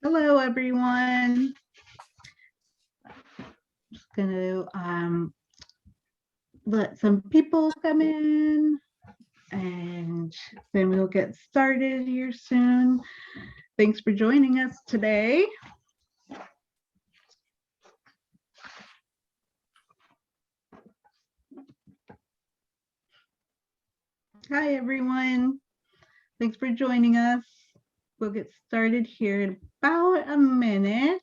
Hello, everyone. Just going to let some people come in and then we'll get started here soon. Thanks for joining us today. Hi, everyone. Thanks for joining us. We'll get started here in about a minute.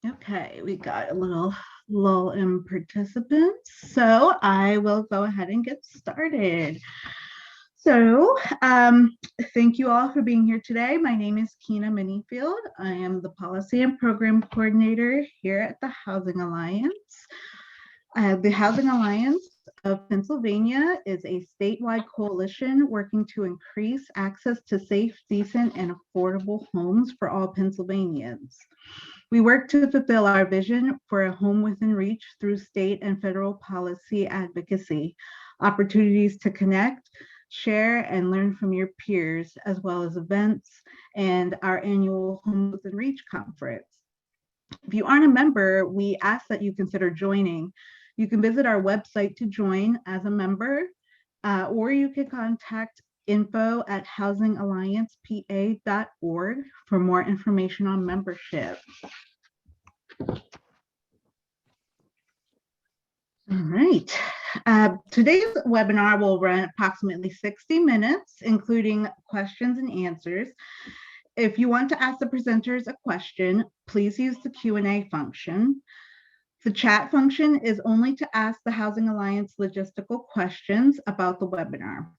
Okay, we got a little lull in participants, so I will go ahead and get started. So thank you all for being here today. My name is Keena Minifield. I am the Policy and Program Coordinator here at the Housing Alliance. The Housing Alliance of Pennsylvania is a statewide coalition working to increase access to safe, decent, and affordable homes for all Pennsylvanians. We work to fulfill our vision for a home within reach through state and federal policy advocacy, opportunities to connect, share, and learn from your peers, as well as events and our annual Home Within Reach conference. If you aren't a member, we ask that you consider joining. You can visit our website to join as a member, or you can contact info@housingalliancepa.org for more information on membership. All right. Today's webinar will run approximately 60 minutes, including questions and answers. If you want to ask the presenters a question, please use the Q&A function. The chat function is only to ask the Housing Alliance logistical questions about the webinar.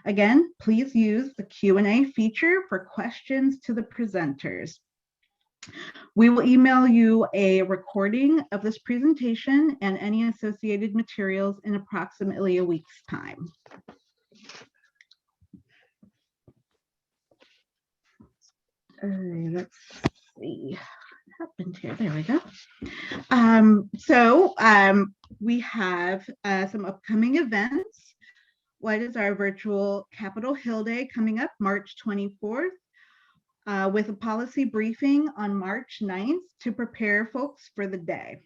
Again, please use the Q&A feature for questions to the presenters. We will email you a recording of this presentation and any associated materials in approximately a week's time. Let's see what happened here. There we go. We have some upcoming events. What is our virtual Capitol Hill Day coming up March 24th? With a policy briefing on March 9th to prepare folks for the day.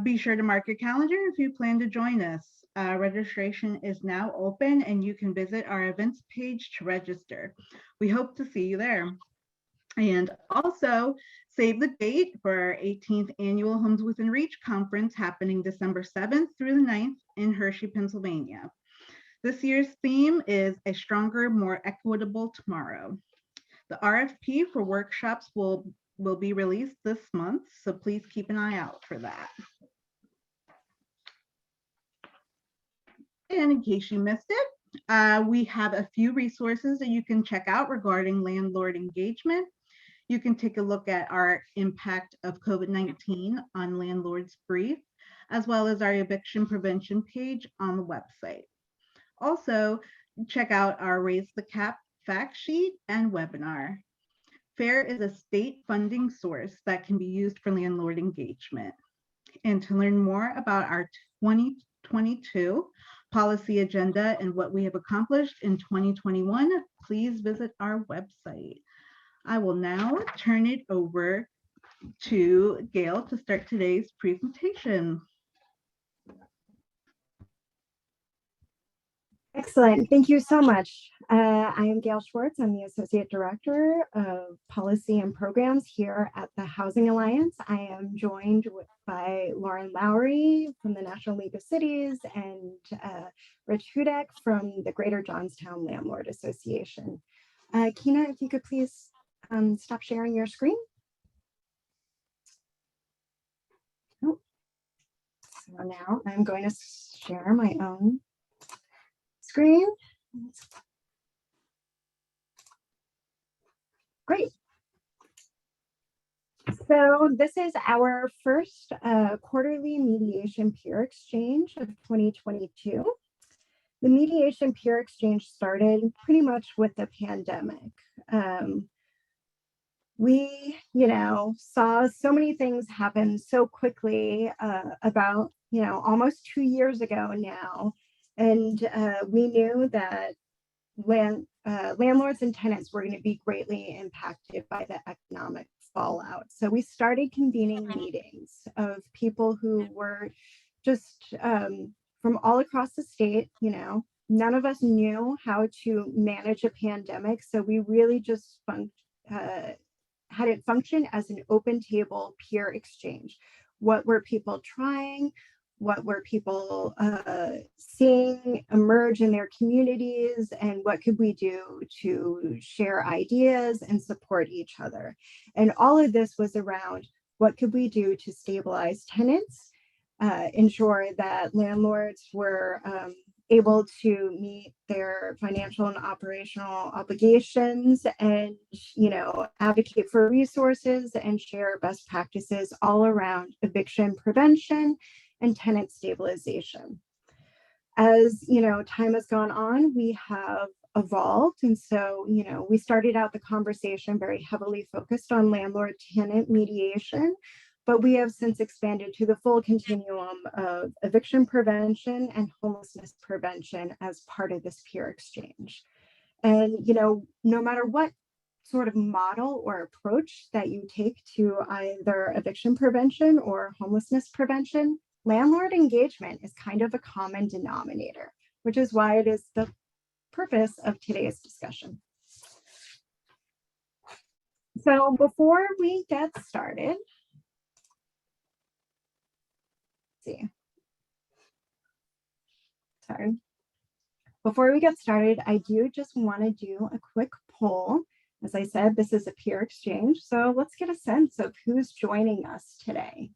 Be sure to mark your calendar if you plan to join us. Registration is now open and you can visit our events page to register. We hope to see you there. And also save the date for our 18th annual Homes Within Reach conference happening December 7th through the 9th in Hershey, Pennsylvania. This year's theme is A Stronger, More Equitable Tomorrow. The RFP for workshops will be released this month, so please keep an eye out for that. And in case you missed it, we have a few resources that you can check out regarding landlord engagement. You can take a look at our impact of COVID-19 on Landlords Brief, as well as our eviction prevention page on the website. Also, check out our Raise the Cap fact sheet and webinar. FAIR is a state funding source that can be used for landlord engagement. And to learn more about our 2022 policy agenda and what we have accomplished in 2021, please visit our website. I will now turn it over to Gail to start today's presentation. Excellent. Thank you so much. I am Gail Schwartz. I'm the Associate Director of Policy and Programs here at the Housing Alliance. I am joined by Lauren Lowry from the National League of Cities and Rich Hudek from the Greater Johnstown Landlord Association. Keena, if you could please stop sharing your screen. Oh. So now I'm going to share my own screen. Great. So this is our first quarterly Mediation Peer Exchange of 2022. The Mediation Peer Exchange started pretty much with the pandemic. We, saw so many things happen so quickly about, almost 2 years ago now. And we knew that landlords and tenants were going to be greatly impacted by the economic fallout. So we started convening meetings of people who were just from all across the state. None of us knew how to manage a pandemic. So we really just had it function as an open table peer exchange. What were people trying? What were people seeing emerge in their communities, and what could we do to share ideas and support each other? And all of this was around what could we do to stabilize tenants, ensure that landlords were able to meet their financial and operational obligations, and advocate for resources and share best practices all around eviction prevention and tenant stabilization. As time has gone on, we have evolved. And so, we started out the conversation very heavily focused on landlord-tenant mediation, but we have since expanded to the full continuum of eviction prevention and homelessness prevention as part of this peer exchange. And, no matter what sort of model or approach that you take to either eviction prevention or homelessness prevention, landlord engagement is kind of a common denominator, which is why it is the purpose of today's discussion. So before we get started, Before we get started, I do just want to do a quick poll. As I said, this is a peer exchange, so let's get a sense of who's joining us today.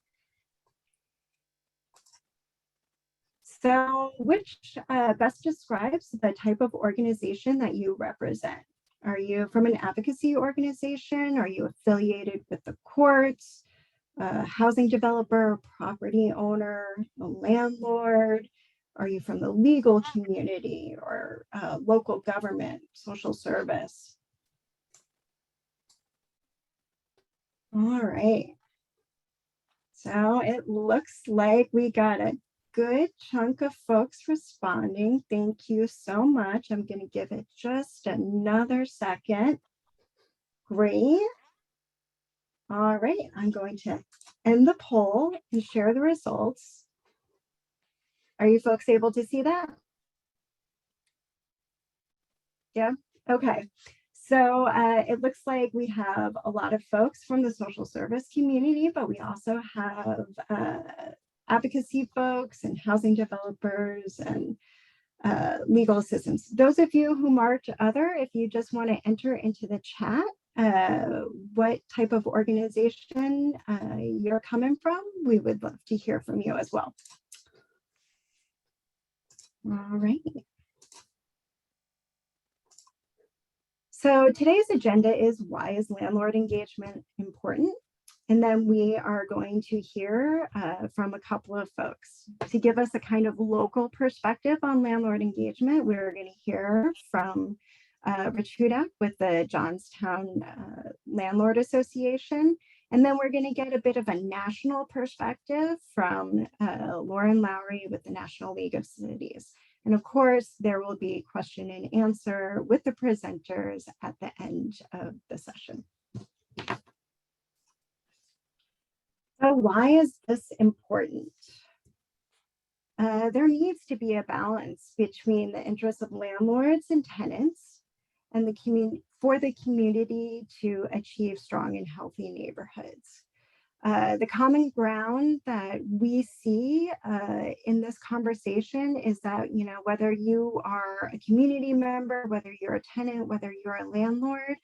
So which best describes the type of organization that you represent? Are you from an advocacy organization? Are you affiliated with the courts, a housing developer, property owner, a landlord? Are you from the legal community or local government, social service? All right. So it looks like we got a good chunk of folks responding. Thank you so much. I'm going to give it just another second. Great. All right, I'm going to end the poll and share the results. Are you folks able to see that? Yeah, okay. So it looks like we have a lot of folks from the social service community, but we also have advocacy folks and housing developers and legal assistants. Those of you who marked other, if you just want to enter into the chat what type of organization you're coming from, we would love to hear from you as well. All right. So today's agenda is, why is landlord engagement important? And then we are going to hear from a couple of folks to give us a kind of local perspective on landlord engagement. We're going to hear from Rich Hudak with the Johnstown Landlord Association. And then we're going to get a bit of a national perspective from Lowry with the National League of Cities. And of course, there will be question and answer with the presenters at the end of the session. So why is this important? There needs to be a balance between the interests of landlords and tenants and for the community to achieve strong and healthy neighborhoods. The common ground that we see in this conversation is that, whether you are a community member, whether you're a tenant, whether you're a landlord,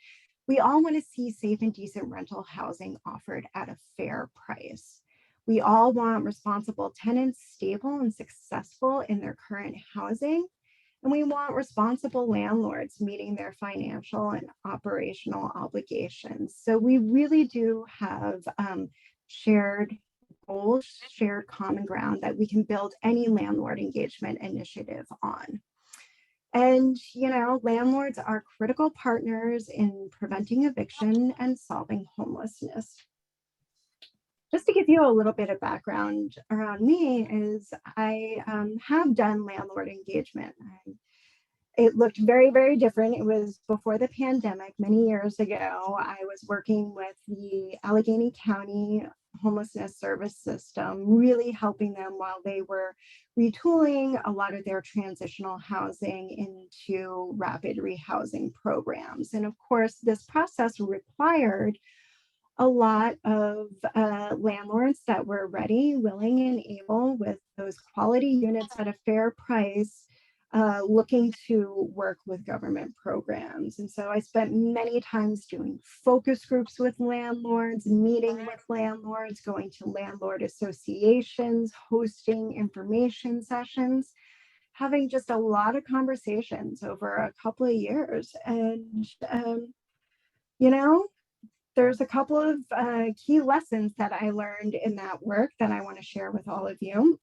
we all want to see safe and decent rental housing offered at a fair price. We all want responsible tenants, stable and successful in their current housing. And we want responsible landlords meeting their financial and operational obligations. So we really do have shared goals, shared common ground that we can build any landlord engagement initiative on. And, landlords are critical partners in preventing eviction and solving homelessness. Just to give you a little bit of background around me is I have done landlord engagement. It looked very, very different. It was before the pandemic, many years ago. I was working with the Allegheny County homelessness service system, really helping them while they were retooling a lot of their transitional housing into rapid rehousing programs. And of course, this process required a lot of landlords that were ready, willing, and able with those quality units at a fair price, looking to work with government programs. And so I spent many times doing focus groups with landlords, meeting with landlords, going to landlord associations, hosting information sessions, having just a lot of conversations over a couple of years. And, you know, there's a couple of key lessons that I learned in that work that I want to share with all of you.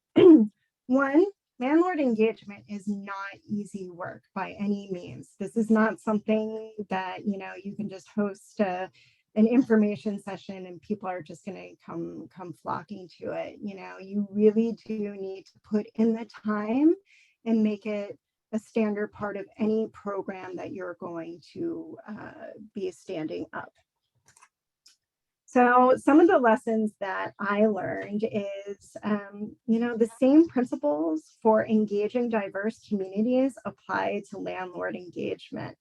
One, landlord engagement is not easy work by any means. This is not something that, you can just host an information session and people are just going to come flocking to it. You really do need to put in the time and make it a standard part of any program that you're going to be standing up. So some of the lessons that I learned is, the same principles for engaging diverse communities apply to landlord engagement.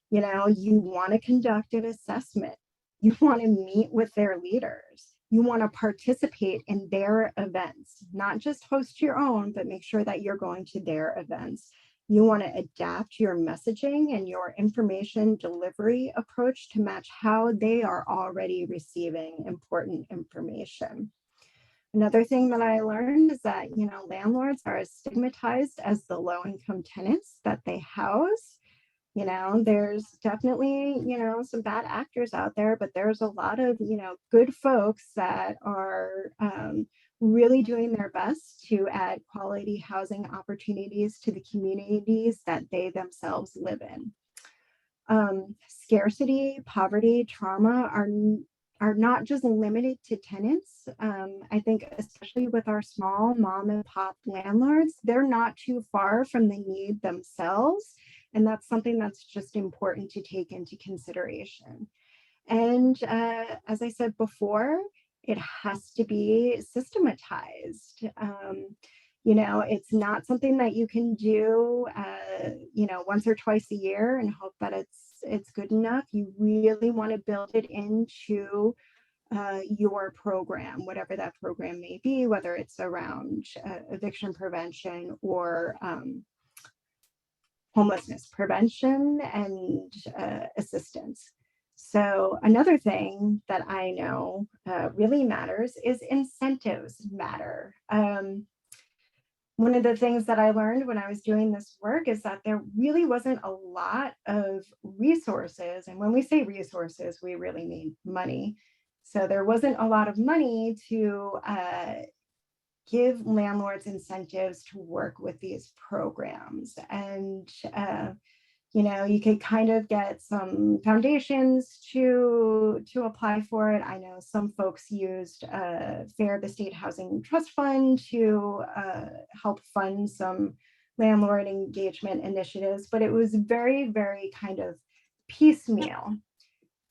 You want to conduct an assessment. You want to meet with their leaders. You want to participate in their events, not just host your own, but make sure that you're going to their events. You want to adapt your messaging and your information delivery approach to match how they are already receiving important information. Another thing that I learned is that, landlords are as stigmatized as the low-income tenants that they house. There's definitely, some bad actors out there, but there's a lot of, good folks that are really doing their best to add quality housing opportunities to the communities that they themselves live in. Scarcity, poverty, trauma are not just limited to tenants. I think especially with our small mom and pop landlords, they're not too far from the need themselves. And that's something that's just important to take into consideration. And as I said before, it has to be systematized. It's not something that you can do, once or twice a year and hope that it's good enough. You really want to build it into your program, whatever that program may be, whether it's around eviction prevention or homelessness prevention and assistance. So another thing that I know really matters is incentives matter. One of the things that I learned when I was doing this work is that there really wasn't a lot of resources. And when we say resources, we really mean money. So there wasn't a lot of money to give landlords incentives to work with these programs. And, you could kind of get some foundations to apply for it. I know some folks used FAIR, the State Housing Trust Fund, to help fund some landlord engagement initiatives, but it was very, very kind of piecemeal.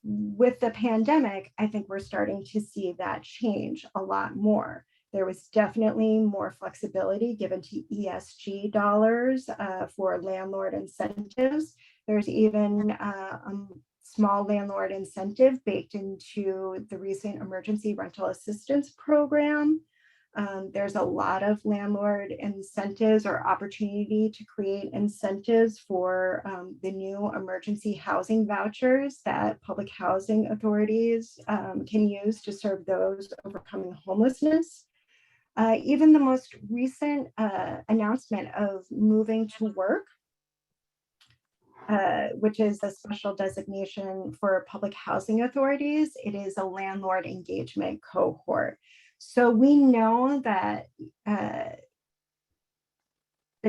With the pandemic, I think we're starting to see that change a lot more. There was definitely more flexibility given to ESG dollars for landlord incentives. There's even a small landlord incentive baked into the recent emergency rental assistance program. There's a lot of landlord incentives or opportunity to create incentives for the new emergency housing vouchers that public housing authorities can use to serve those overcoming homelessness. Even the most recent announcement of moving to work, which is a special designation for public housing authorities, it is a landlord engagement cohort. So we know that the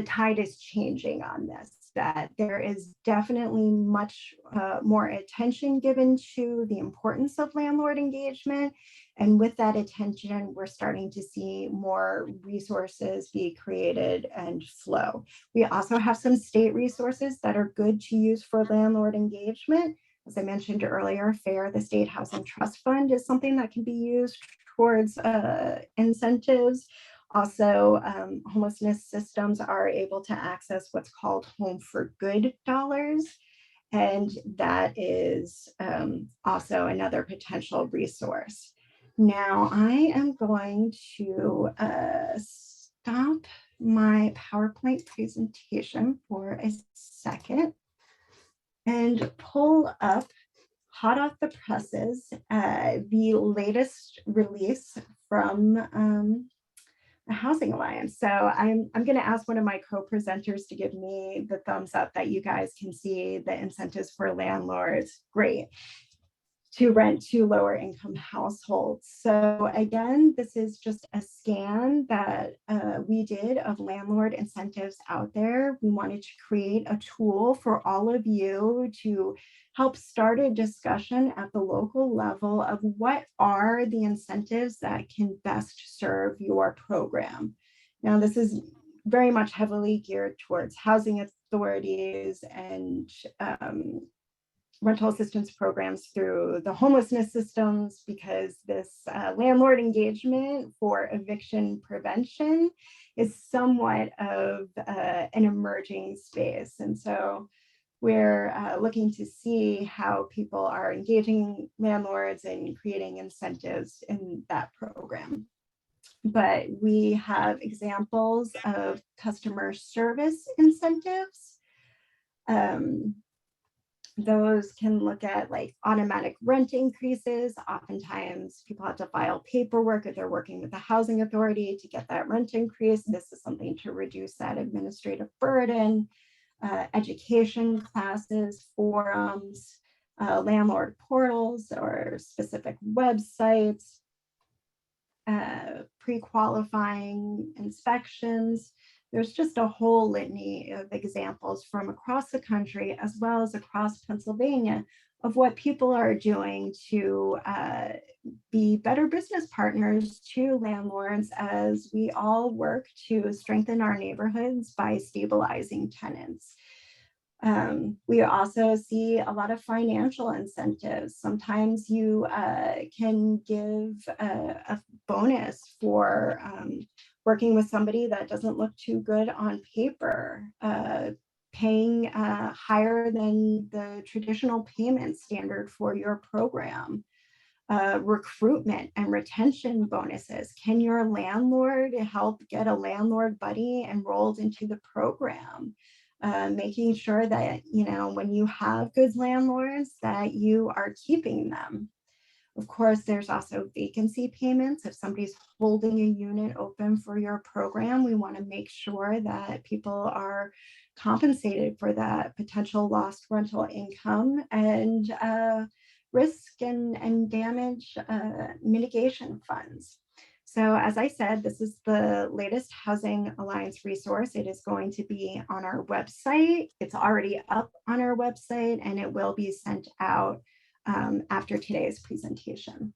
tide is changing on this. that there is definitely much more attention given to the importance of landlord engagement. And with that attention, we're starting to see more resources be created and flow. We also have some state resources that are good to use for landlord engagement. As I mentioned earlier, FAIR, the State Housing Trust Fund, is something that can be used towards incentives. Also, homelessness systems are able to access what's called Home for Good dollars. And that is also another potential resource. Now, I am going to stop my PowerPoint presentation for a second and pull up, hot off the presses, the latest release from the Housing Alliance. So I'm going to ask one of my co-presenters to give me the thumbs up that you guys can see the incentives for landlords. Great. To rent to lower income households. So again, this is just a scan that we did of landlord incentives out there. We wanted to create a tool for all of you to help start a discussion at the local level of what are the incentives that can best serve your program. Now, this is very much heavily geared towards housing authorities and rental assistance programs through the homelessness systems, because this landlord engagement for eviction prevention is somewhat of an emerging space. And so we're looking to see how people are engaging landlords and creating incentives in that program. But we have examples of customer service incentives. Those can look at like automatic rent increases. Oftentimes people have to file paperwork if they're working with the housing authority to get that rent increase. This is something to reduce that administrative burden. Education classes, forums, landlord portals or specific websites, pre-qualifying inspections. There's just a whole litany of examples from across the country as well as across Pennsylvania of what people are doing to be better business partners to landlords as we all work to strengthen our neighborhoods by stabilizing tenants. We also see a lot of financial incentives. Sometimes you can give a bonus for working with somebody that doesn't look too good on paper, paying higher than the traditional payment standard for your program. Recruitment and retention bonuses. Can your landlord help get a landlord buddy enrolled into the program? Making sure that, you know, when you have good landlords, that you are keeping them. Of course, there's also vacancy payments. If somebody's holding a unit open for your program, we want to make sure that people are compensated for that potential lost rental income and risk and damage mitigation funds. So as I said, this is the latest Housing Alliance resource. It is going to be on our website. It's already up on our website and it will be sent out after today's presentation.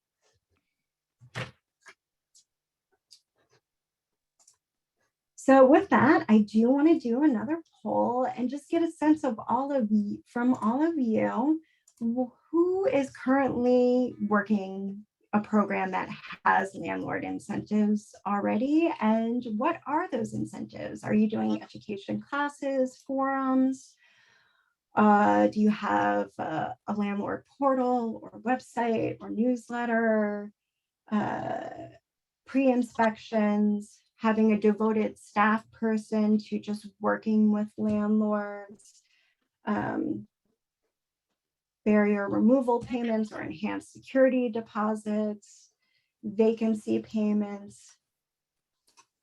So with that, I do want to do another poll and just get a sense of from all of you, who is currently working a program that has landlord incentives already, and what are those incentives? Are you doing education classes, forums? Do you have a landlord portal or website or newsletter, pre-inspections, having a devoted staff person to just working with landlords, barrier removal payments or enhanced security deposits, vacancy payments,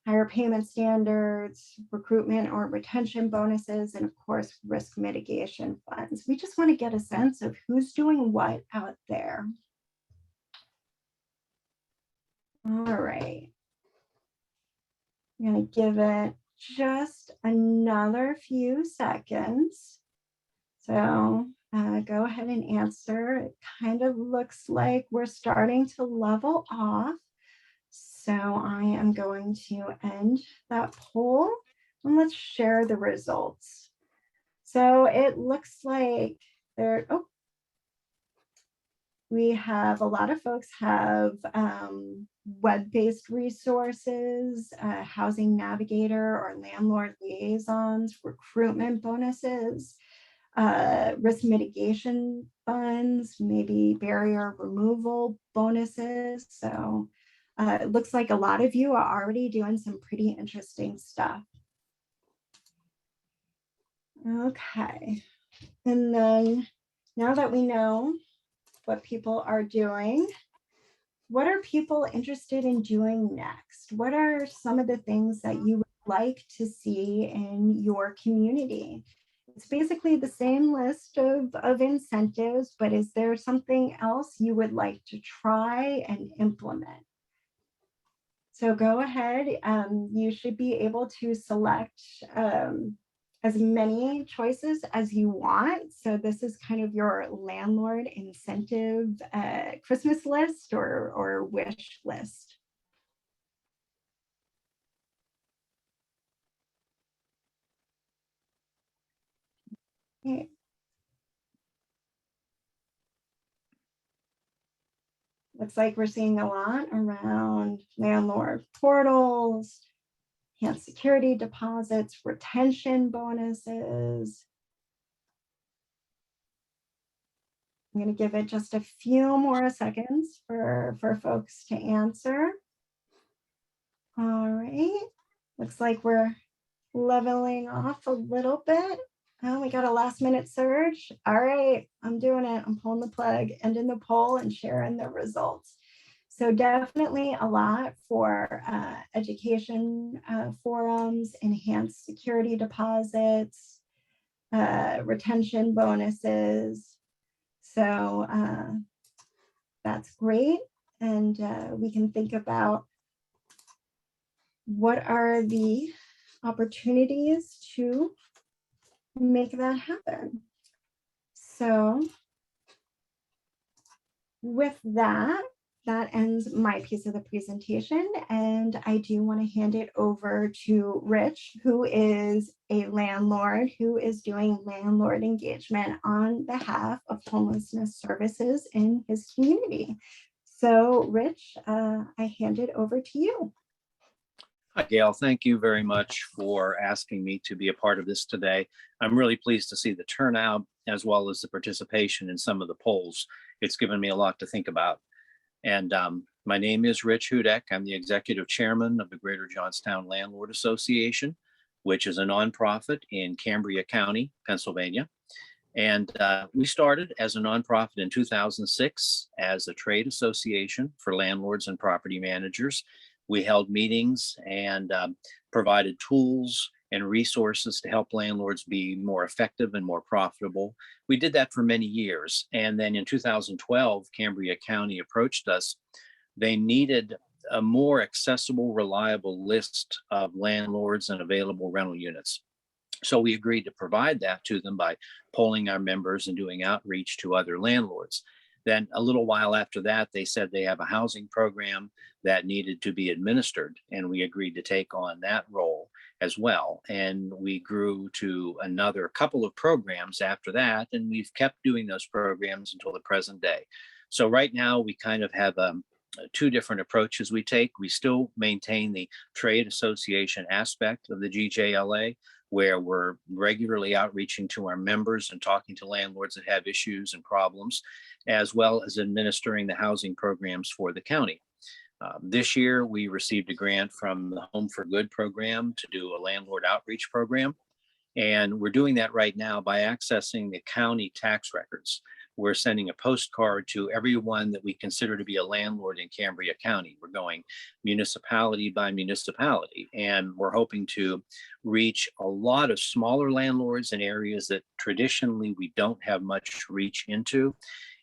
higher payment standards, recruitment or retention bonuses, and of course, risk mitigation funds. We just want to get a sense of who's doing what out there. All right. I'm going to give it just another few seconds. So go ahead and answer. It kind of looks like we're starting to level off. So I am going to end that poll and let's share the results. So it looks like we have a lot of folks have web-based resources, housing navigator or landlord liaisons, recruitment bonuses, risk mitigation funds, maybe barrier removal bonuses. So it looks like a lot of you are already doing some pretty interesting stuff. Okay, and then now that we know what people are doing, what are people interested in doing next? What are some of the things that you would like to see in your community? It's basically the same list of incentives, but is there something else you would like to try and implement? So go ahead. You should be able to select as many choices as you want. So this is kind of your landlord incentive Christmas list or wish list. Okay. Looks like we're seeing a lot around landlord portals, enhanced security deposits, retention bonuses. I'm going to give it just a few more seconds for folks to answer. All right. Looks like we're leveling off a little bit. Oh, we got a last minute surge. All right, I'm doing it. I'm pulling the plug, ending the poll and sharing the results. So definitely a lot for education forums, enhanced security deposits, retention bonuses. So that's great. And we can think about what are the opportunities to make that happen. So with that, that ends my piece of the presentation. And I do want to hand it over to Rich, who is a landlord who is doing landlord engagement on behalf of homelessness services in his community. So Rich, I hand it over to you. Hi, Gail. Thank you very much for asking me to be a part of this today. I'm really pleased to see the turnout as well as the participation in some of the polls. It's given me a lot to think about. And my name is Rich Hudek. I'm the executive chairman of the Greater Johnstown Landlord Association, which is a nonprofit in Cambria County, Pennsylvania. And we started as a nonprofit in 2006 as a trade association for landlords and property managers. We held meetings and provided tools and resources to help landlords be more effective and more profitable. We did that for many years. And then in 2012, Cambria County approached us. They needed a more accessible, reliable list of landlords and available rental units. So we agreed to provide that to them by polling our members and doing outreach to other landlords. Then a little while after that, they said they have a housing program that needed to be administered, and we agreed to take on that role as well. And we grew to another couple of programs after that, and we've kept doing those programs until the present day. So right now we kind of have two different approaches we take. We still maintain the trade association aspect of the GJLA, where we're regularly outreaching to our members and talking to landlords that have issues and problems, as well as administering the housing programs for the county. This year, we received a grant from the Home for Good program to do a landlord outreach program. And we're doing that right now by accessing the county tax records. We're sending a postcard to everyone that we consider to be a landlord in Cambria County. We're going municipality by municipality, and we're hoping to reach a lot of smaller landlords in areas that traditionally we don't have much reach into.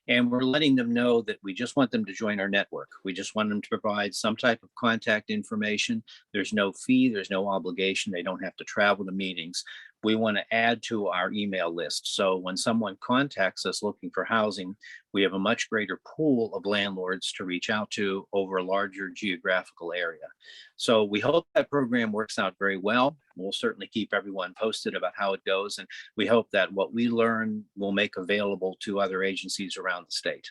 And we're letting them know that we just want them to join our network. We just want them to provide some type of contact information. There's no fee, there's no obligation. They don't have to travel to meetings. We want to add to our email list. So when someone contacts us looking for housing, we have a much greater pool of landlords to reach out to over a larger geographical area. So we hope that program works out very well. We'll certainly keep everyone posted about how it goes. And we hope that what we learn will make available to other agencies around the state.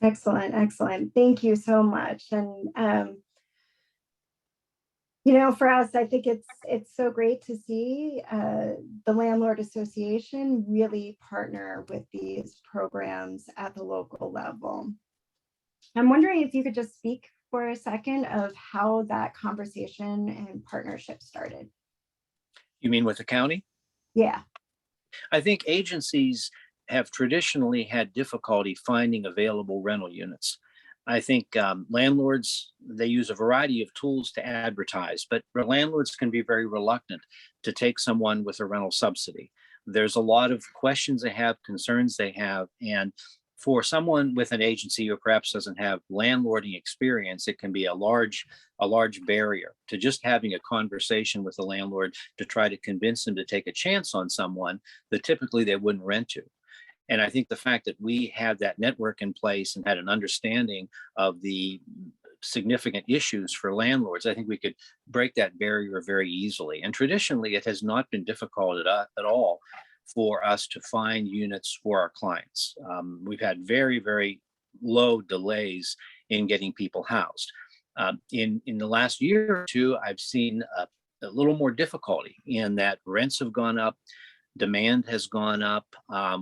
Excellent, excellent. Thank you so much. And for us, I think it's so great to see the Landlord Association really partner with these programs at the local level. I'm wondering if you could just speak for a second of how that conversation and partnership started. You mean with the county? Yeah. I think agencies have traditionally had difficulty finding available rental units. I think landlords, they use a variety of tools to advertise, but landlords can be very reluctant to take someone with a rental subsidy. There's a lot of questions they have, concerns they have, and for someone with an agency who perhaps doesn't have landlording experience, it can be a large barrier to just having a conversation with the landlord to try to convince them to take a chance on someone that typically they wouldn't rent to. And I think the fact that we had that network in place and had an understanding of the significant issues for landlords, I think we could break that barrier very easily. And traditionally, it has not been difficult at all for us to find units for our clients. We've had very, very low delays in getting people housed. In the last year or two, I've seen a little more difficulty in that rents have gone up. Demand has gone up,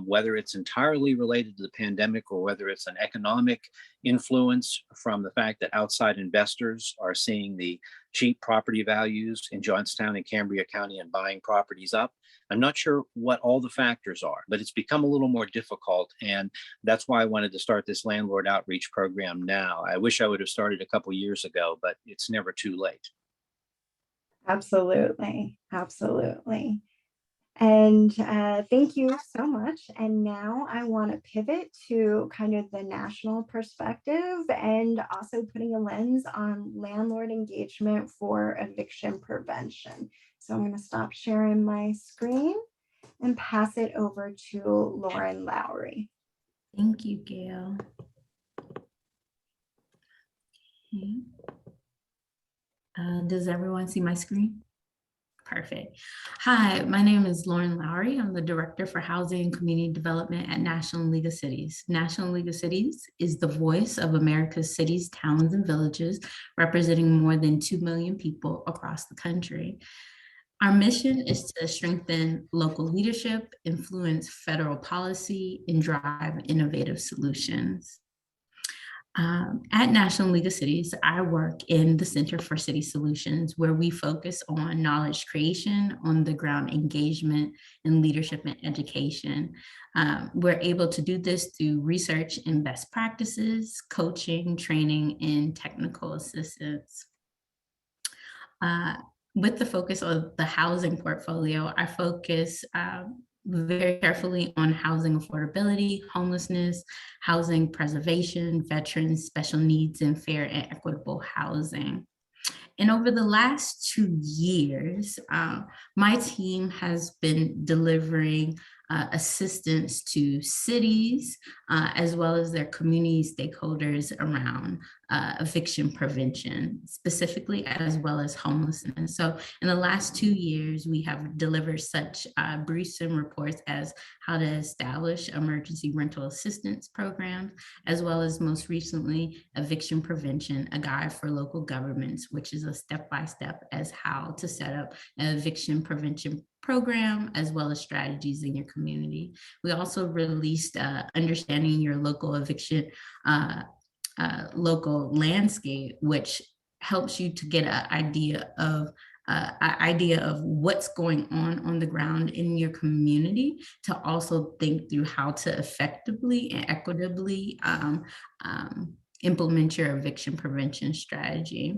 whether it's entirely related to the pandemic or whether it's an economic influence from the fact that outside investors are seeing the cheap property values in Johnstown and Cambria County and buying properties up. I'm not sure what all the factors are, but it's become a little more difficult. And that's why I wanted to start this Landlord Outreach program now. I wish I would have started a couple years ago, but it's never too late. Absolutely. Absolutely. And thank you so much. And now I want to pivot to kind of the national perspective and also putting a lens on landlord engagement for eviction prevention. So I'm going to stop sharing my screen and pass it over to Lauren Lowry. Thank you, Gail. Okay. Does everyone see my screen? Perfect. Hi, my name is Lauren Lowry. I'm the Director for Housing and Community Development at National League of Cities. National League of Cities is the voice of America's cities, towns, and villages, representing more than 2 million people across the country. Our mission is to strengthen local leadership, influence federal policy, and drive innovative solutions. At National League of Cities, I work in the Center for City Solutions, where we focus on knowledge creation, on the ground engagement, and leadership and education. We're able to do this through research and best practices, coaching, training, and technical assistance. With the focus of the housing portfolio, I focus very carefully on housing affordability, homelessness, housing preservation, veterans, special needs, and fair and equitable housing. And over the last 2 years, my team has been delivering assistance to cities as well as their community stakeholders around eviction prevention, specifically as well as homelessness. So in the last 2 years, we have delivered such briefs and reports as how to establish emergency rental assistance programs, as well as most recently, eviction prevention, a guide for local governments, which is a step-by-step as how to set up an eviction prevention program, as well as strategies in your community. We also released Understanding Your Local Eviction, Local Landscape, which helps you to get an idea of what's going on the ground in your community, to also think through how to effectively and equitably implement your eviction prevention strategy.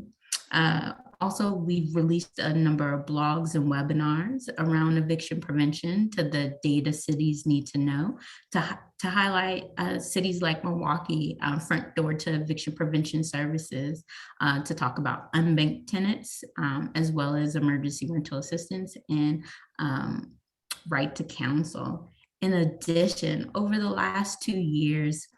Also, we've released a number of blogs and webinars around eviction prevention to the data cities need to know to highlight cities like Milwaukee, front door to eviction prevention services, to talk about unbanked tenants, as well as emergency rental assistance and right to counsel. In addition, over the last 2 years,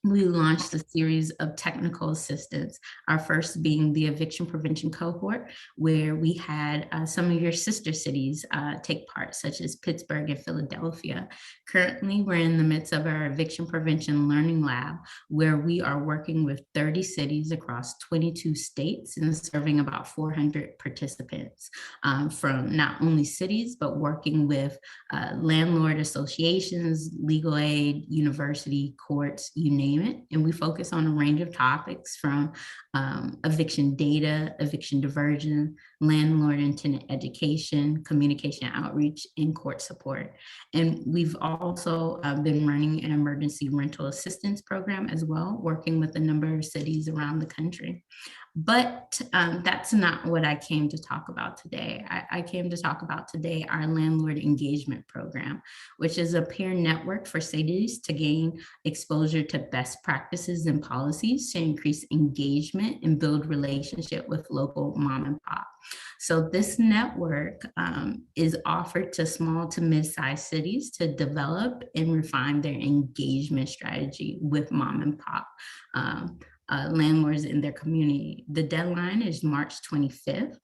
we launched a series of technical assistance, our first being the eviction prevention cohort, where we had some of your sister cities take part, such as Pittsburgh and Philadelphia. Currently, we're in the midst of our eviction prevention learning lab, where we are working with 30 cities across 22 states and serving about 400 participants from not only cities, but working with landlord associations, legal aid, university, courts, you name it. And we focus on a range of topics from eviction data, eviction diversion, landlord and tenant education, communication outreach, and court support. And we've also been running an emergency rental assistance program as well, working with a number of cities around the country. But that's not what I came to talk about today. I came to talk about today our Landlord Engagement Program, which is a peer network for cities to gain exposure to best practices and policies to increase engagement and build relationship with local mom and pop. So this network is offered to small to mid-sized cities to develop and refine their engagement strategy with mom and pop. Landlords in their community. The deadline is March 25th.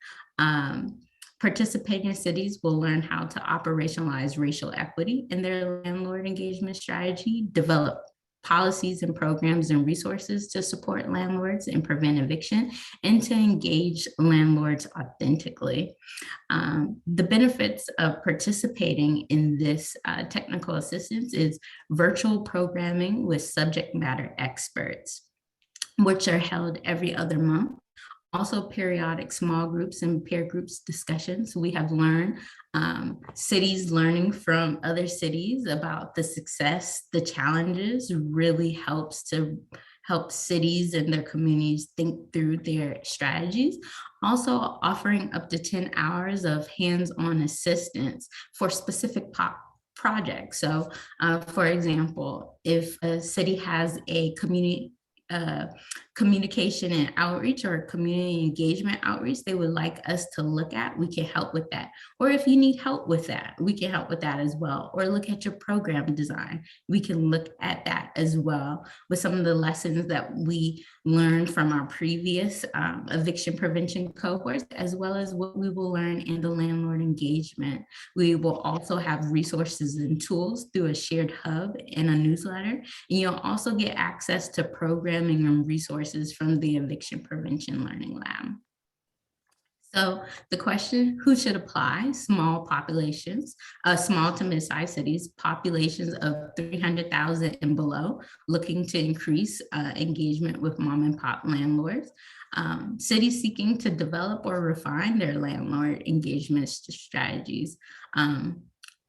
Participating cities will learn how to operationalize racial equity in their landlord engagement strategy, develop policies and programs and resources to support landlords and prevent eviction, and to engage landlords authentically. The benefits of participating in this technical assistance is virtual programming with subject matter experts, which are held every other month. Also periodic small groups and peer groups discussions. We have learned cities learning from other cities about the success, the challenges really helps to help cities and their communities think through their strategies. Also offering up to 10 hours of hands-on assistance for specific projects. So for example, if a city has a communication and outreach or community engagement outreach they would like us to look at, we can help with that. Or if you need help with that, we can help with that as well. Or look at your program design. We can look at that as well with some of the lessons that we learned from our previous eviction prevention cohorts, as well as what we will learn in the landlord engagement. We will also have resources and tools through a shared hub and a newsletter. And you'll also get access to programming and resources from the Eviction Prevention Learning Lab. So the question, who should apply? Small populations, small to mid-sized cities, populations of 300,000 and below, looking to increase engagement with mom and pop landlords. Cities seeking to develop or refine their landlord engagement strategies.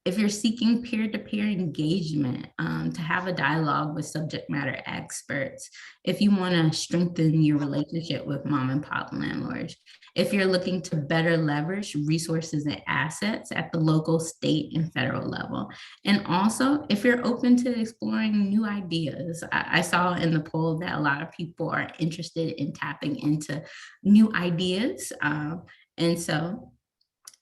If you're seeking peer-to-peer engagement, to have a dialogue with subject matter experts, if you want to strengthen your relationship with mom and pop landlords, if you're looking to better leverage resources and assets at the local, state, and federal level. And also, if you're open to exploring new ideas. I saw in the poll that a lot of people are interested in tapping into new ideas. And so,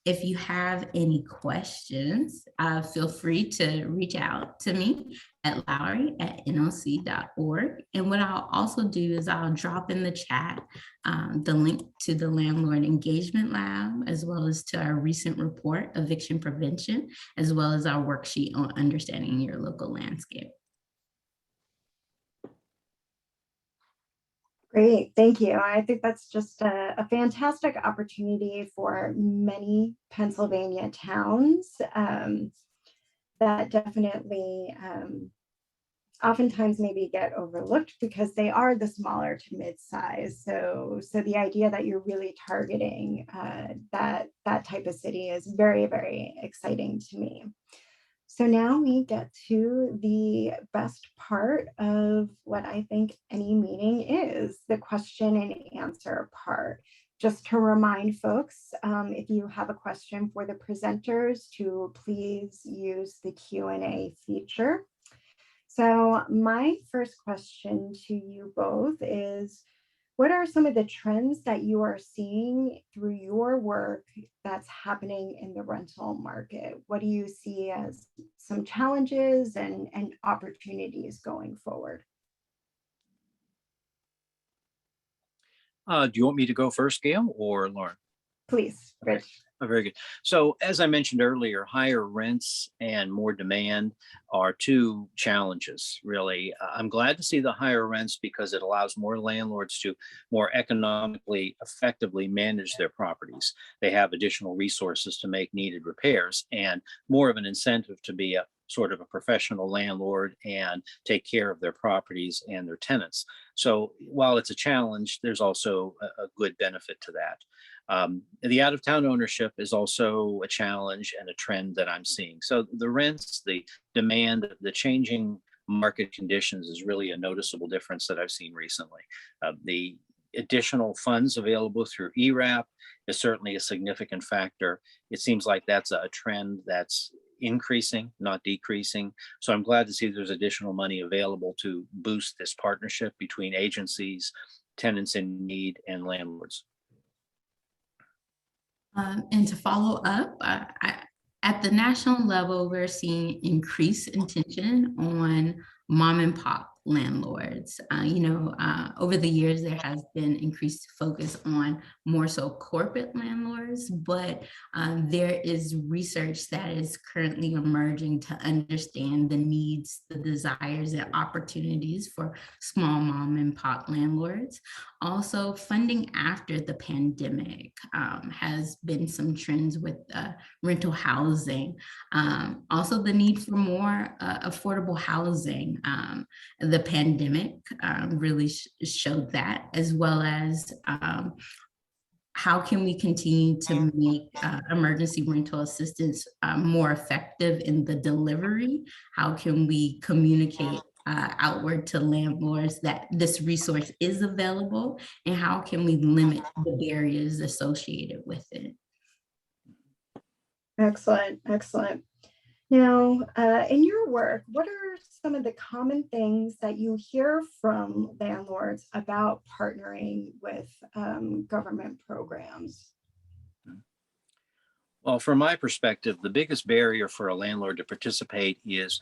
if you have any questions, feel free to reach out to me at lowry@nlc.org. And what I'll also do is I'll drop in the chat the link to the Landlord Engagement Lab, as well as to our recent report, Eviction Prevention, as well as our worksheet on understanding your local landscape. Great, thank you. I think that's just a fantastic opportunity for many Pennsylvania towns that definitely oftentimes maybe get overlooked because they are the smaller to mid-size. So the idea that you're really targeting that type of city is very, very exciting to me. So now we get to the best part of what I think any meeting is, the question and answer part. Just to remind folks, if you have a question for the presenters, to please use the Q&A feature. So my first question to you both is, what are some of the trends that you are seeing through your work that's happening in the rental market? What do you see as some challenges and opportunities going forward? Do you want me to go first, Gail, or Lauren? Please, Rich. Oh, very good. So as I mentioned earlier, higher rents and more demand are two challenges, really. I'm glad to see the higher rents because it allows more landlords to more economically effectively manage their properties. They have additional resources to make needed repairs and more of an incentive to be a sort of a professional landlord and take care of their properties and their tenants. So while it's a challenge, there's also a good benefit to that. The out-of-town ownership is also a challenge and a trend that I'm seeing. So the rents, the demand, the changing market conditions is really a noticeable difference that I've seen recently. The additional funds available through ERAP is certainly a significant factor. It seems like that's a trend that's increasing, not decreasing. So I'm glad to see there's additional money available to boost this partnership between agencies, tenants in need, and landlords. And to follow up, at the national level, we're seeing increased attention on mom and pop landlords. Over the years, there has been increased focus on more so corporate landlords, but there is research that is currently emerging to understand the needs, the desires, and opportunities for small mom and pop landlords. Also, funding after the pandemic has been some trends with rental housing. Also, the need for more affordable housing. The pandemic really showed that, as well as how can we continue to make emergency rental assistance more effective in the delivery? How can we communicate outward to landlords that this resource is available, and how can we limit the barriers associated with it? Excellent, excellent. Now, in your work, what are some of the common things that you hear from landlords about partnering with government programs? Well, from my perspective, the biggest barrier for a landlord to participate is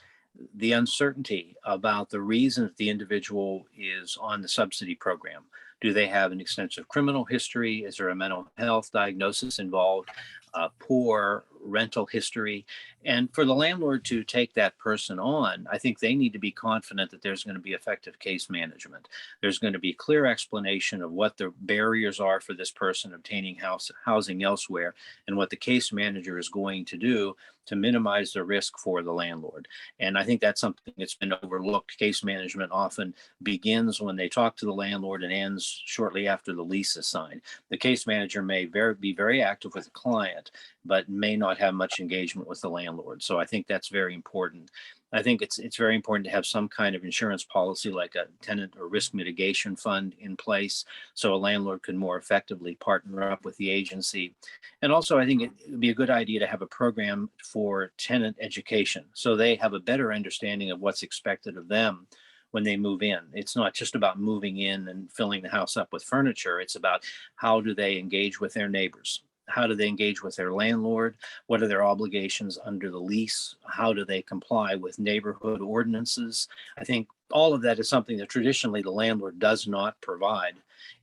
the uncertainty about the reason that the individual is on the subsidy program. Do they have an extensive criminal history? Is there a mental health diagnosis involved? Poor rental history? And for the landlord to take that person on, I think they need to be confident that there's going to be effective case management. There's going to be clear explanation of what the barriers are for this person obtaining housing elsewhere, and what the case manager is going to do to minimize the risk for the landlord. And I think that's something that's been overlooked. Case management often begins when they talk to the landlord and ends shortly after the lease is signed. The case manager may be very active with the client, but may not have much engagement with the landlord. So I think that's very important. I think it's very important to have some kind of insurance policy, like a tenant or risk mitigation fund in place, so a landlord can more effectively partner up with the agency. And also, I think it would be a good idea to have a program for tenant education, so they have a better understanding of what's expected of them when they move in. It's not just about moving in and filling the house up with furniture. It's about how do they engage with their neighbors? How do they engage with their landlord? What are their obligations under the lease? How do they comply with neighborhood ordinances? I think all of that is something that traditionally the landlord does not provide.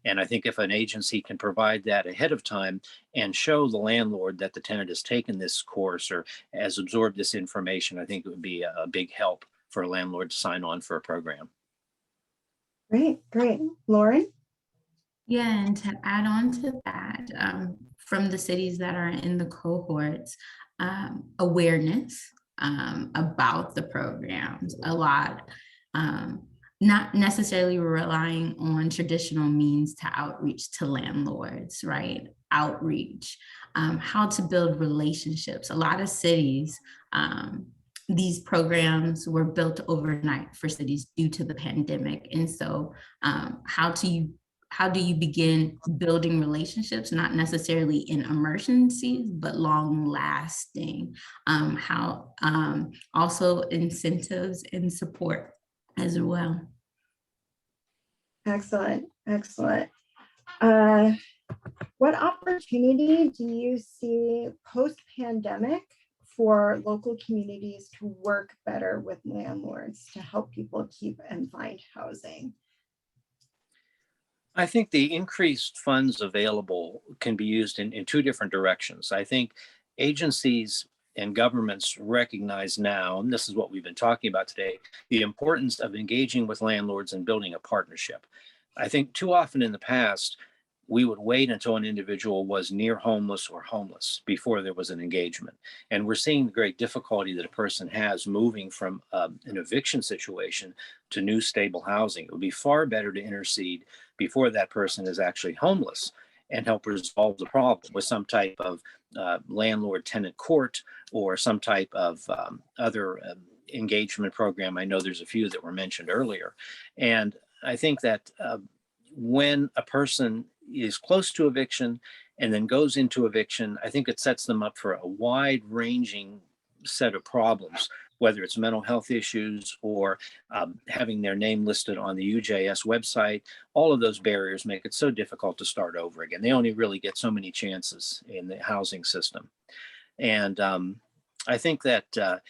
And I think if an agency can provide that ahead of time and show the landlord that the tenant has taken this course or has absorbed this information, I think it would be a big help for a landlord to sign on for a program. Great, great. Lauren? Yeah, and to add on to that, from the cities that are in the cohorts, awareness about the programs, a lot, not necessarily relying on traditional means to outreach to landlords, right? Outreach, how to build relationships. A lot of cities, these programs were built overnight for cities due to the pandemic. And so how how do you begin building relationships, not necessarily in emergencies, but long lasting? How also incentives and support as well. Excellent, excellent. What opportunity do you see post-pandemic for local communities to work better with landlords to help people keep and find housing? I think the increased funds available can be used in two different directions. I think agencies and governments recognize now, and this is what we've been talking about today, the importance of engaging with landlords and building a partnership. I think too often in the past, we would wait until an individual was near homeless or homeless before there was an engagement. And we're seeing the great difficulty that a person has moving from an eviction situation to new stable housing. It would be far better to intercede before that person is actually homeless and help resolve the problem with some type of landlord tenant court or some type of other engagement program. I know there's a few that were mentioned earlier. And I think that when a person is close to eviction and then goes into eviction, I think it sets them up for a wide ranging set of problems, whether it's mental health issues or having their name listed on the UJS website. All of those barriers make it so difficult to start over again. They only really get so many chances in the housing system. And I think that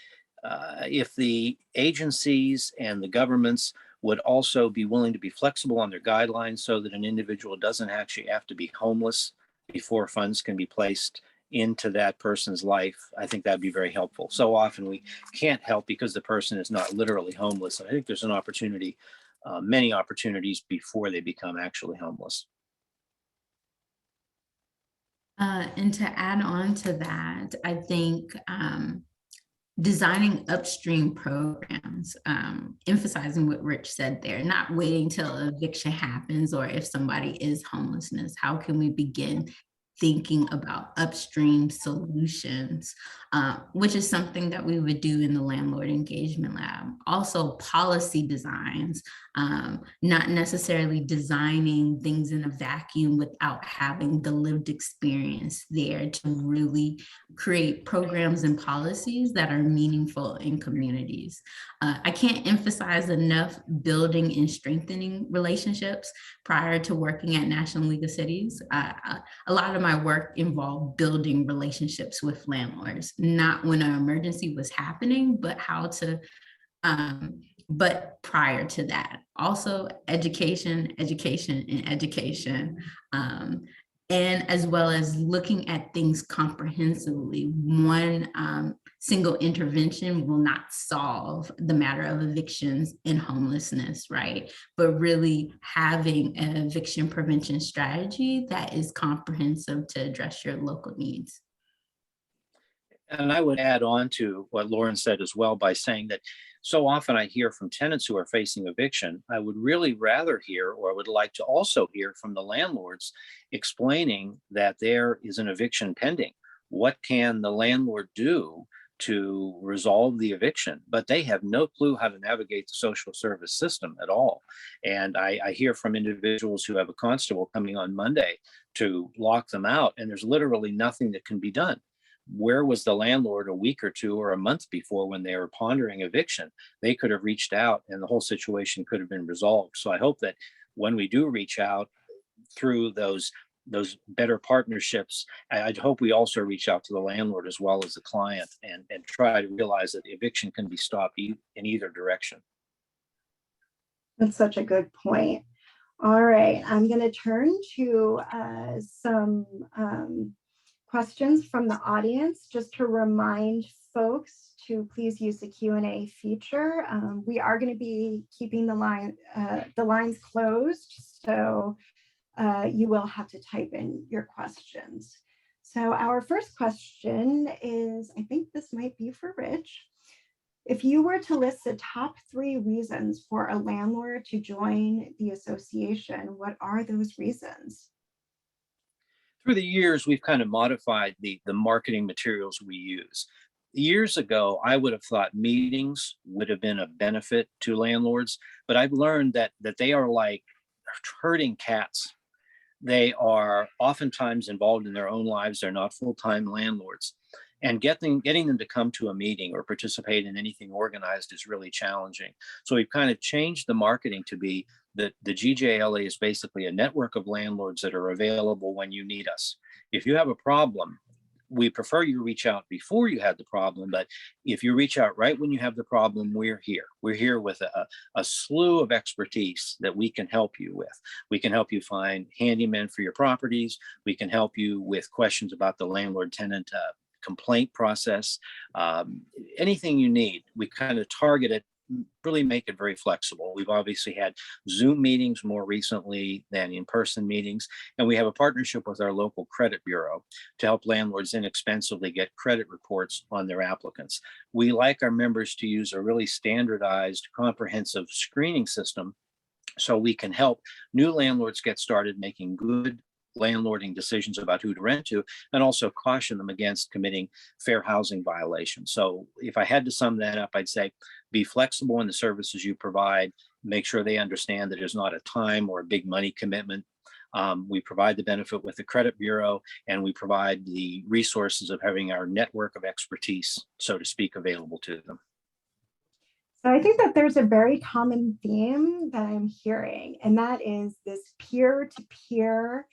if the agencies and the governments would also be willing to be flexible on their guidelines so that an individual doesn't actually have to be homeless before funds can be placed into that person's life, I think that'd be very helpful. So often we can't help because the person is not literally homeless. I think there's an opportunity, many opportunities before they become actually homeless. And to add on to that, I think designing upstream programs, emphasizing what Rich said there, not waiting till eviction happens or if somebody is homelessness. How can we begin thinking about upstream solutions, which is something that we would do in the Landlord Engagement Lab. Also policy designs, not necessarily designing things in a vacuum without having the lived experience there to really create programs and policies that are meaningful in communities. I can't emphasize enough building and strengthening relationships. Prior to working at National League of Cities, a lot of my work involved building relationships with landlords, not when an emergency was happening, but how to, but prior to that. Also education, education, and education. And as well as looking at things comprehensively. One single intervention will not solve the matter of evictions and homelessness, right? But really having an eviction prevention strategy that is comprehensive to address your local needs. And I would add on to what Lauren said as well by saying that so often I hear from tenants who are facing eviction. I would really rather hear, or I would like to also hear from the landlords explaining that there is an eviction pending. What can the landlord do to resolve the eviction? But they have no clue how to navigate the social service system at all. And I hear from individuals who have a constable coming on Monday to lock them out, and there's literally nothing that can be done. Where was the landlord a week or two or a month before when they were pondering eviction? They could have reached out and the whole situation could have been resolved. So I hope that when we do reach out through those better partnerships, I'd hope we also reach out to the landlord as well as the client and try to realize that eviction can be stopped in either direction. That's such a good point. All right, I'm going to turn to some questions from the audience, just to remind folks to please use the Q&A feature. We are going to be keeping the lines closed, so you will have to type in your questions. So our first question is, I think this might be for Rich. If you were to list the top 3 reasons for a landlord to join the association, what are those reasons? Through the years, we've kind of modified the marketing materials we use. Years ago, I would have thought meetings would have been a benefit to landlords, but I've learned that they are like herding cats. They are oftentimes involved in their own lives. They're not full-time landlords. And getting them to come to a meeting or participate in anything organized is really challenging. So we've kind of changed the marketing to be that the GJLA is basically a network of landlords that are available when you need us. If you have a problem, we prefer you reach out before you had the problem, but if you reach out right when you have the problem, we're here. We're here with a slew of expertise that we can help you with. We can help you find handymen for your properties. We can help you with questions about the landlord-tenant complaint process. Anything you need, we kind of target it, really make it very flexible. We've obviously had Zoom meetings more recently than in-person meetings, and we have a partnership with our local credit bureau to help landlords inexpensively get credit reports on their applicants. We like our members to use a really standardized, comprehensive screening system so we can help new landlords get started making good landlording decisions about who to rent to, and also caution them against committing fair housing violations. So if I had to sum that up, I'd say be flexible in the services you provide, make sure they understand that there's not a time or a big money commitment. We provide the benefit with the credit bureau, and we provide the resources of having our network of expertise, so to speak, available to them. So I think that there's a very common theme that I'm hearing, and that is this peer-to-peer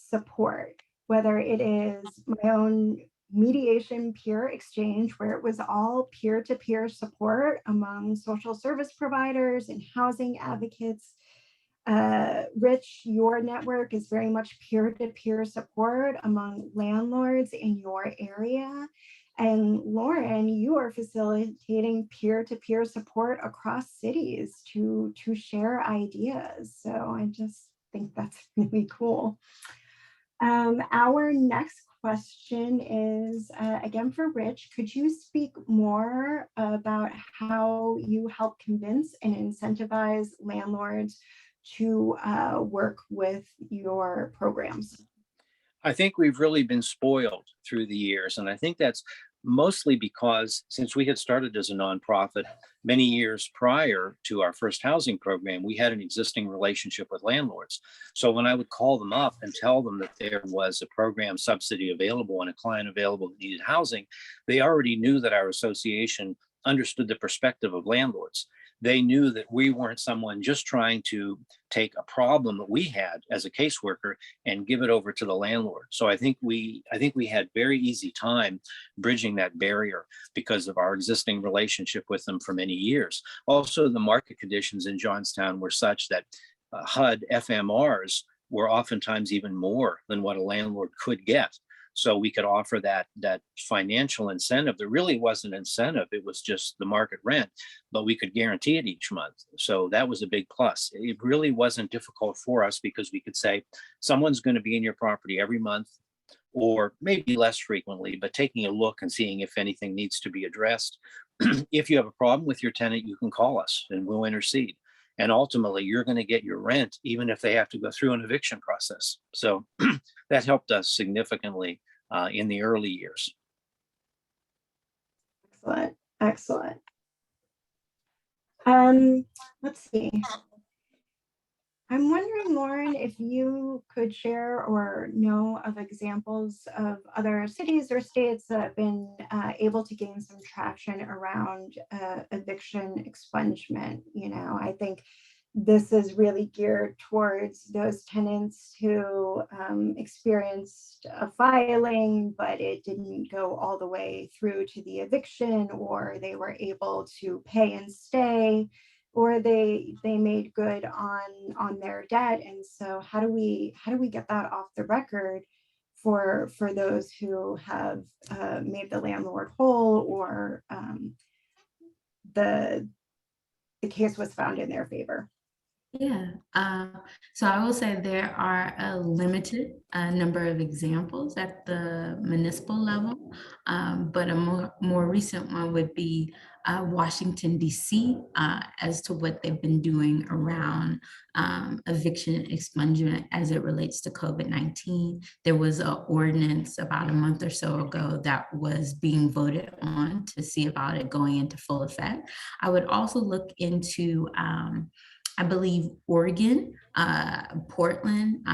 support, whether it is my own Mediation Peer Exchange, where it was all peer-to-peer support among social service providers and housing advocates. Rich, your network is very much peer-to-peer support among landlords in your area. And Lauren, you are facilitating peer-to-peer support across cities to share ideas. So I just think that's really cool. Our next question is, again, for Rich. Could you speak more about how you help convince and incentivize landlords to work with your programs? I think we've really been spoiled through the years, and I think that's mostly because since we had started as a nonprofit many years prior to our first housing program, we had an existing relationship with landlords. So when I would call them up and tell them that there was a program subsidy available and a client available that needed housing, they already knew that our association understood the perspective of landlords. They knew that we weren't someone just trying to take a problem that we had as a caseworker and give it over to the landlord. So I think we had very easy time bridging that barrier because of our existing relationship with them for many years. Also, the market conditions in Johnstown were such that HUD FMRs were oftentimes even more than what a landlord could get. So we could offer that financial incentive. There really wasn't an incentive. It was just the market rent, but we could guarantee it each month. So that was a big plus. It really wasn't difficult for us because we could say someone's going to be in your property every month, or maybe less frequently, but taking a look and seeing if anything needs to be addressed. If you have a problem with your tenant, you can call us and we'll intercede. And ultimately, you're going to get your rent, even if they have to go through an eviction process. So that helped us significantly in the early years. Excellent, excellent. Let's see. I'm wondering, Lauren, if you could share or know of examples of other cities or states that have been able to gain some traction around eviction expungement. You know, I think this is really geared towards those tenants who experienced a filing, but it didn't go all the way through to the eviction, or they were able to pay and stay, or they made good on their debt. And so how do we get that off the record for those who have made the landlord whole, or the case was found in their favor? Yeah, so I will say there are a limited number of examples at the municipal level, but a more recent one would be Washington, D.C., as to what they've been doing around eviction expungement as it relates to COVID-19. There was an ordinance about a month or so ago that was being voted on to see about it going into full effect. I would also look into I believe Oregon, Portland,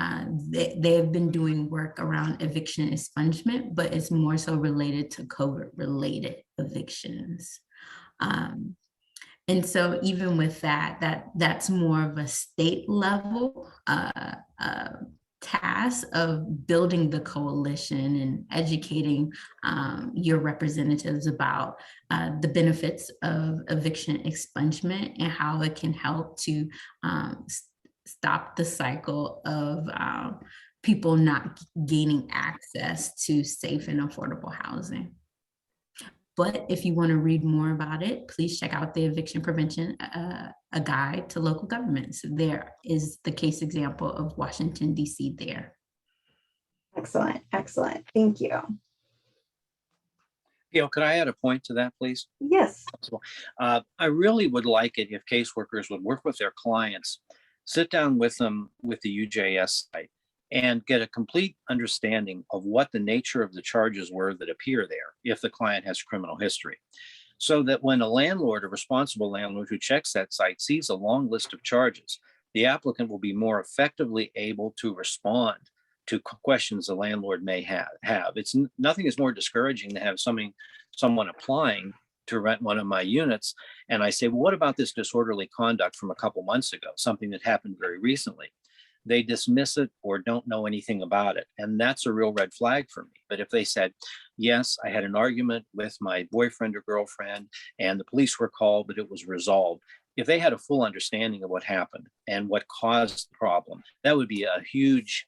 they have been doing work around eviction expungement, but it's more so related to COVID-related evictions. And so even with that's more of a state level task of building the coalition and educating your representatives about the benefits of eviction expungement and how it can help to stop the cycle of people not gaining access to safe and affordable housing. But if you want to read more about it, please check out the Eviction Prevention, a guide to local governments. There is the case example of Washington, D.C. there. Excellent, excellent. Thank you. Gail, could I add a point to that, please? Yes. I really would like it if caseworkers would work with their clients, sit down with them with the UJS site, and get a complete understanding of what the nature of the charges were that appear there if the client has criminal history. So that when a landlord, a responsible landlord who checks that site sees a long list of charges, the applicant will be more effectively able to respond to questions the landlord may have. Nothing is more discouraging to have someone applying to rent one of my units, and I say, well, what about this disorderly conduct from a couple months ago, something that happened very recently? They dismiss it or don't know anything about it. And that's a real red flag for me. But if they said, yes, I had an argument with my boyfriend or girlfriend and the police were called, but it was resolved. If they had a full understanding of what happened and what caused the problem, that would be a huge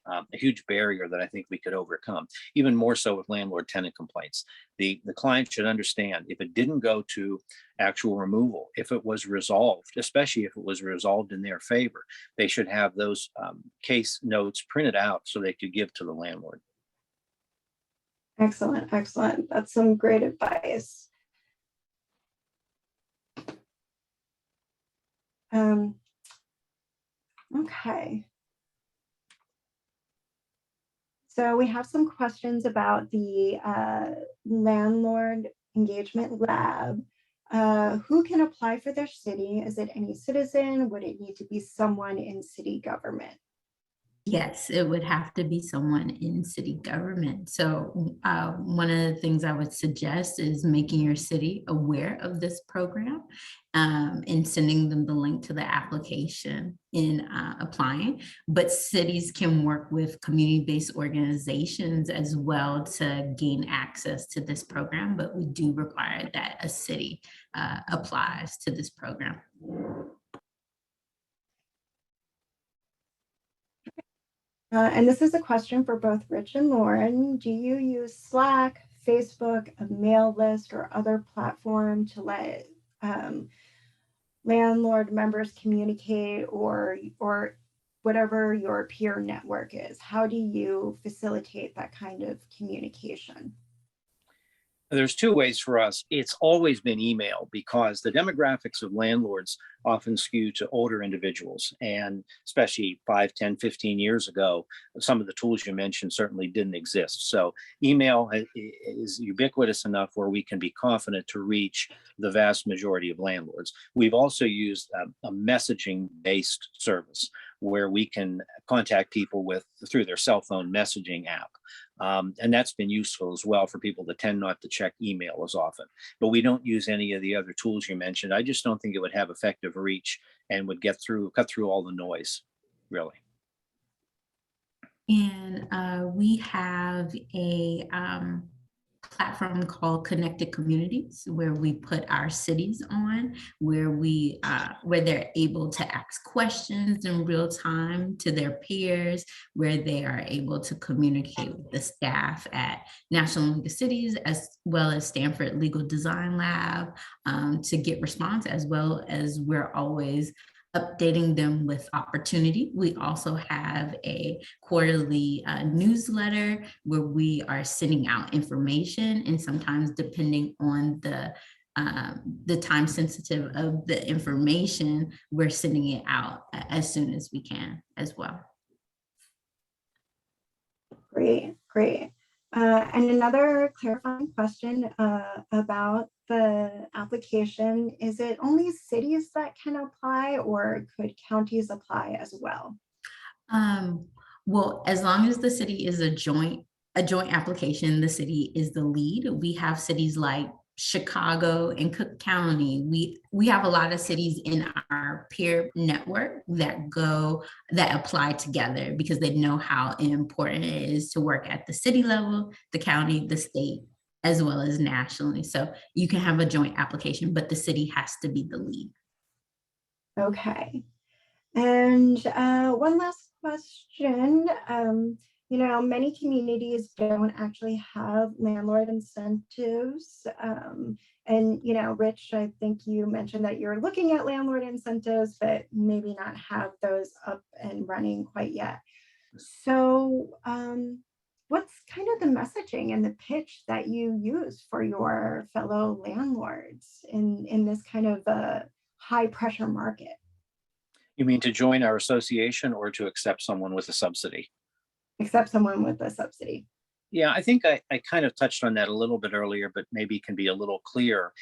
barrier that I think we could overcome, even more so with landlord-tenant complaints. The client should understand if it didn't go to actual removal, if it was resolved, especially if it was resolved in their favor, they should have those case notes printed out so they could give to the landlord. Excellent, excellent. That's some great advice. Okay. So we have some questions about the Landlord Engagement Lab. Who can apply for their city? Is it any citizen? Would it need to be someone in city government? Yes, it would have to be someone in city government. So one of the things I would suggest is making your city aware of this program and sending them the link to the application in applying. But cities can work with community-based organizations as well to gain access to this program, but we do require that a city applies to this program. And this is a question for both Rich and Lauren. Do you use Slack, Facebook, a mail list, or other platform to let landlord members communicate, or whatever your peer network is? How do you facilitate that kind of communication? There's two ways for us. It's always been email because the demographics of landlords often skew to older individuals. And especially 5, 10, 15 years ago, some of the tools you mentioned certainly didn't exist. So email is ubiquitous enough where we can be confident to reach the vast majority of landlords. We've also used a messaging-based service where we can contact people through their cell phone messaging app. And that's been useful as well for people that tend not to check email as often. But we don't use any of the other tools you mentioned. I just don't think it would have effective reach and would cut through all the noise, really. And we have a platform called Connected Communities, where we put our cities on, where they're able to ask questions in real time to their peers, where they are able to communicate with the staff at National League of Cities, as well as Stanford Legal Design Lab, to get response, as well as we're always updating them with opportunity. We also have a quarterly newsletter where we are sending out information, and sometimes depending on the time sensitive of the information, we're sending it out as soon as we can as well. Great, great. And another clarifying question about the application, is it only cities that can apply, or could counties apply as well? Well, as long as the city is a joint application, the city is the lead. We have cities like Chicago and Cook County. We have a lot of cities in our peer network that apply together because they know how important it is to work at the city level, the county, the state, as well as nationally. So you can have a joint application, but the city has to be the lead. Okay. And one last question. Many communities don't actually have landlord incentives. Rich, I think you mentioned that you're looking at landlord incentives, but maybe not have those up and running quite yet. So what's kind of the messaging and the pitch that you use for your fellow landlords in this kind of high pressure market? You mean to join our association or to accept someone with a subsidy? Accept someone with a subsidy. Yeah, I think I kind of touched on that a little bit earlier, but maybe can be a little clearer.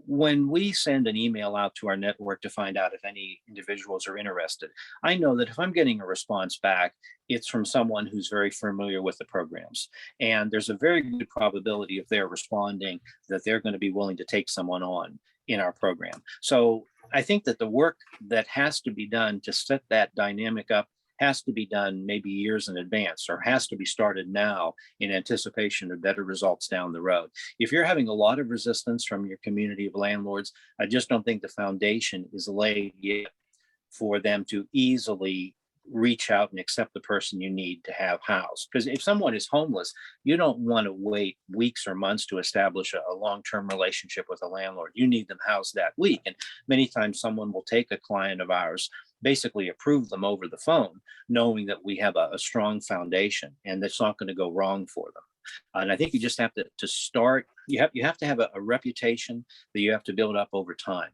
When we send an email out to our network to find out if any individuals are interested, I know that if I'm getting a response back, it's from someone who's very familiar with the programs. And there's a very good probability if they're responding that they're going to be willing to take someone on in our program. So I think that the work that has to be done to set that dynamic up has to be done maybe years in advance, or has to be started now in anticipation of better results down the road. If you're having a lot of resistance from your community of landlords, I just don't think the foundation is laid yet for them to easily reach out and accept the person you need to have housed. Because if someone is homeless, you don't want to wait weeks or months to establish a long-term relationship with a landlord. You need them housed that week. And many times someone will take a client of ours, basically approve them over the phone, knowing that we have a strong foundation and that's not going to go wrong for them. And I think you just have to start, you have to have a reputation that you have to build up over time.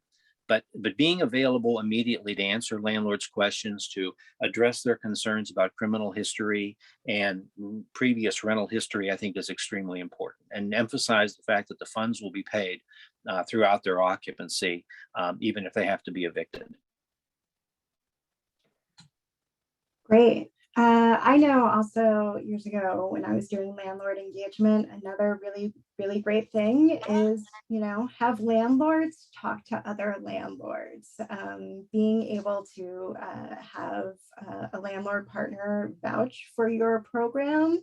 But being available immediately to answer landlords' questions, to address their concerns about criminal history and previous rental history, I think is extremely important. And emphasize the fact that the funds will be paid throughout their occupancy, even if they have to be evicted. Great. I know also years ago when I was doing landlord engagement, another really, really great thing is, have landlords talk to other landlords. Being able to have a landlord partner vouch for your program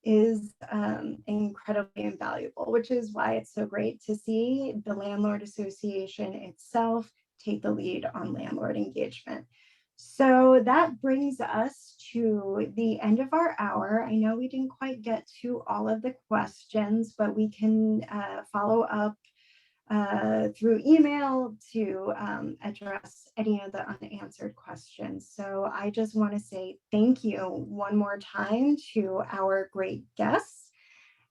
is incredibly invaluable, which is why it's so great to see the Landlord Association itself take the lead on landlord engagement. So that brings us to the end of our hour. I know we didn't quite get to all of the questions, but we can follow up through email to address any of the unanswered questions. So I just want to say thank you one more time to our great guests,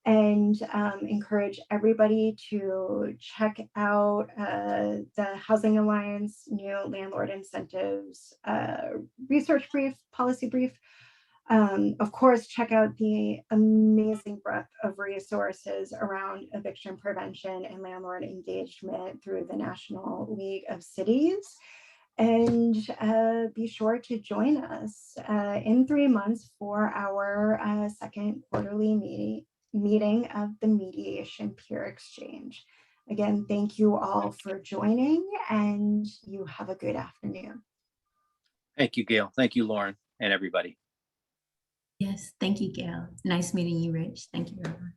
and encourage everybody to check out the Housing Alliance new Landlord Incentives research brief, policy brief. Of course, check out the amazing breadth of resources around eviction prevention and landlord engagement through the National League of Cities. And be sure to join us in 3 months for our second quarterly meeting of the Mediation Peer Exchange. Again, thank you all for joining, and you have a good afternoon. Thank you, Gail. Thank you, Lauren, and everybody. Yes, thank you, Gail. Nice meeting you, Rich. Thank you, everyone.